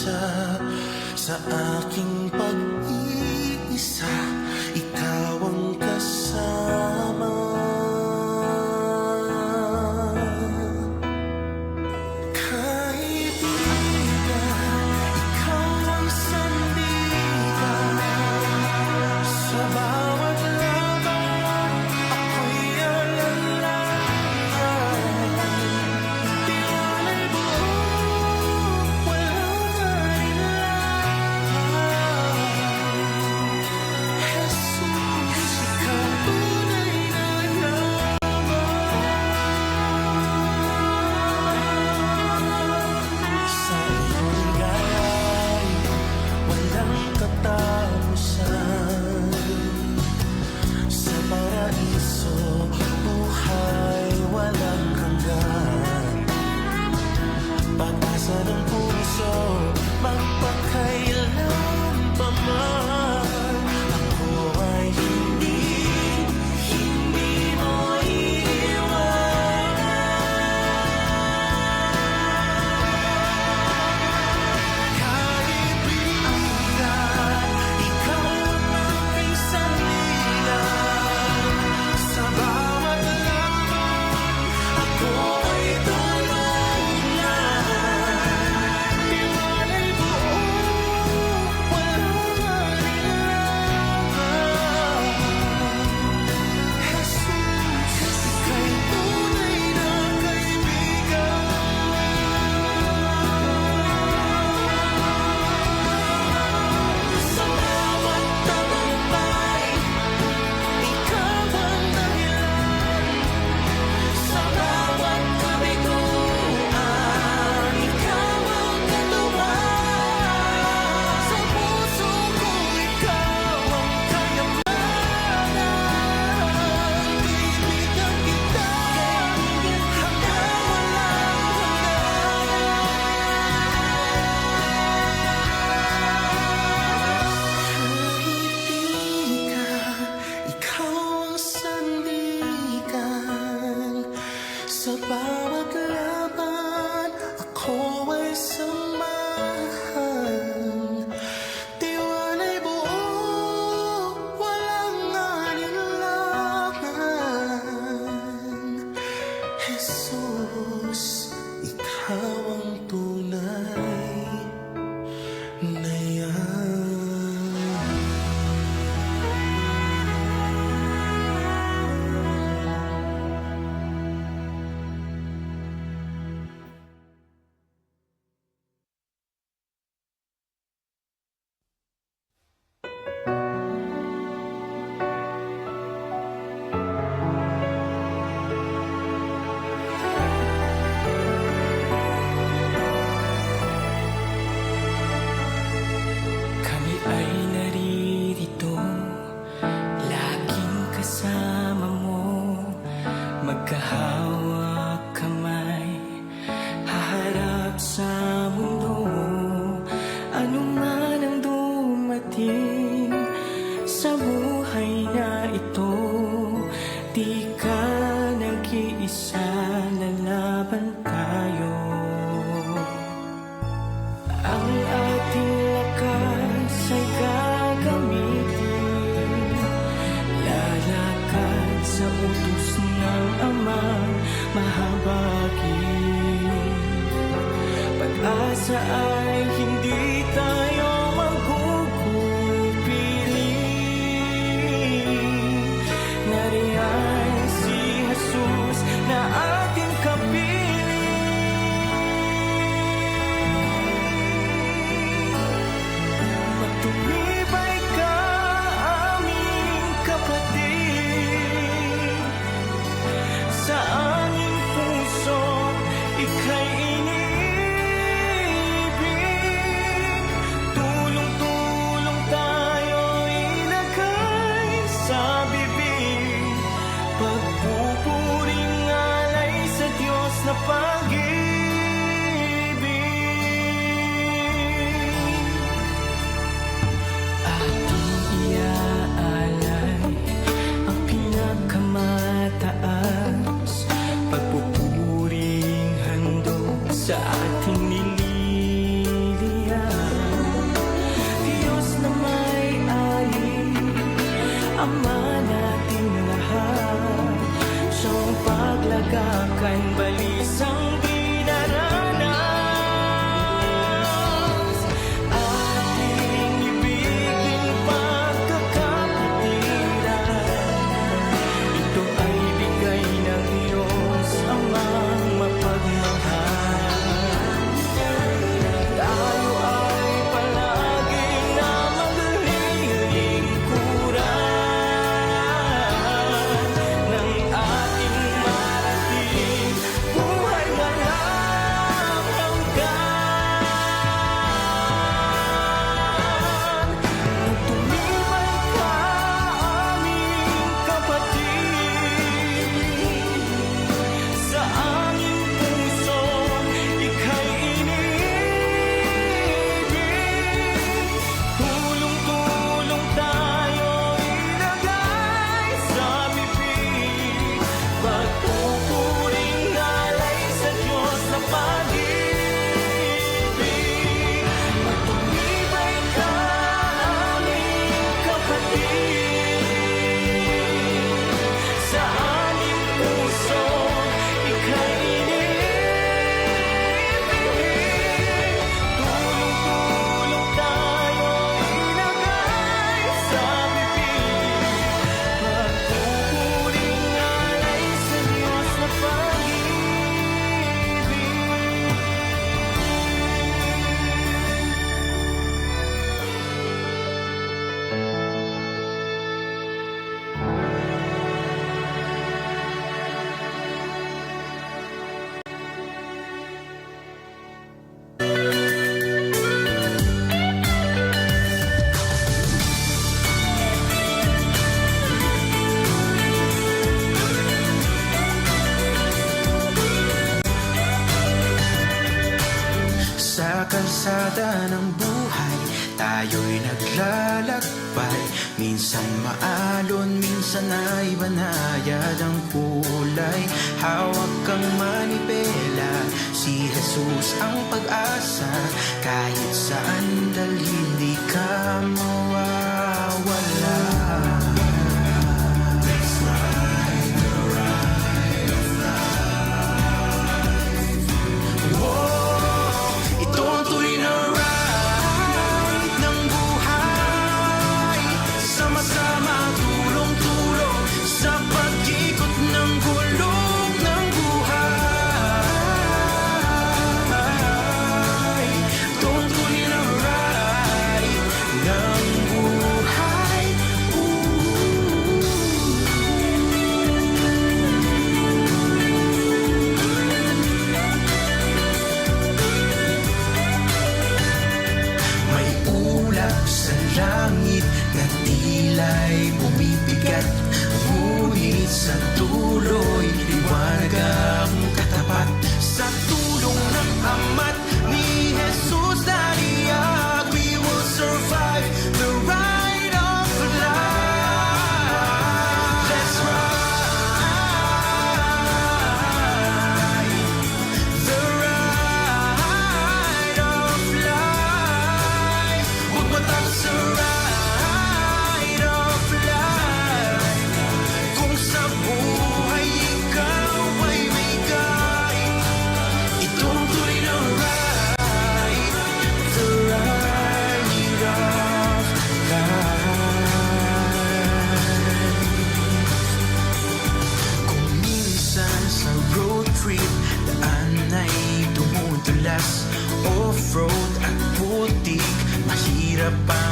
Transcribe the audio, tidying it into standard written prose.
siya sa aking pag-iisa. Ikaw ang kasama. Sa bawat laban, ako ay samahan. Tiwala'y buo, walang alinlangan. Jesus, ikaw ang tunay na yan. Magkahawak kamay, haharap sa mundo. Ano man ang dumating sa buhay na ito, di ka nag-iisa, lalaban tayo. Ang ating lakas ay gagamitin, lalakad sa utos ng Amang mahabagin. Pag-asa ay hindi tayo magugupili. Nariyan si Jesus na ating kapiling. Magtumibay ka, aming kapatid. Sa aming puso, ika'y iniibig. Tulong-tulong tayo ilagay sa bibig. Pagpupuring alay sa Diyos na pag-ibig. Ating iaalay ang pinakamataas, pagpupuring handog sa ating nililiyan. pusyong paglagakan, balisang dinaranas. Ating ibigin pagkakapatiran, ito ay bigay ng Diyos Amang mapagmahal. Tayo ay palaging na maglilingkuran ng ating marating buhay walang hanggan. Tumibay ka, aming kapatid, sa aming puso ika'y iniibig. Tulong-tulong tayo ilagay sa bibig, pagpupuring alay sa Diyos na pag-ibig. Tumibay ka, aming kapatid, sa aming puso ika'y iniibig. Tulong-tulong tayo ilagay sa bibig, pagpupuring alay sa Diyos na Sa kalsada ng buhay, tayo'y naglalakbay. Minsan maalon, minsan ay banayad ang kulay. Hawak kang manibela, si Jesus ang pag-asa. Kahit saan dalhin, di ka mawawala. Ito ang tuloy na ride ng buhay. Sama-sama, tulong-tulong sa pag-ikot ng gulong ng buhay. Ito ang tuloy na ride ng buhay. May ulap sa langit na tila'y bumibigat, ngunit sa tuloy liwanag ang katapat. Sa tulong ng Ama't ni Jesus nariyak, we will survive the ride of life. Let's ride the ride of life. Huwag matalo sa ride of life. Kung sa buhay ikaw ay may guide, itong tuloy na ride, the ride of life. Kung minsan sa road trip, daan ay tumutulas, off-road at putik, mahirap pa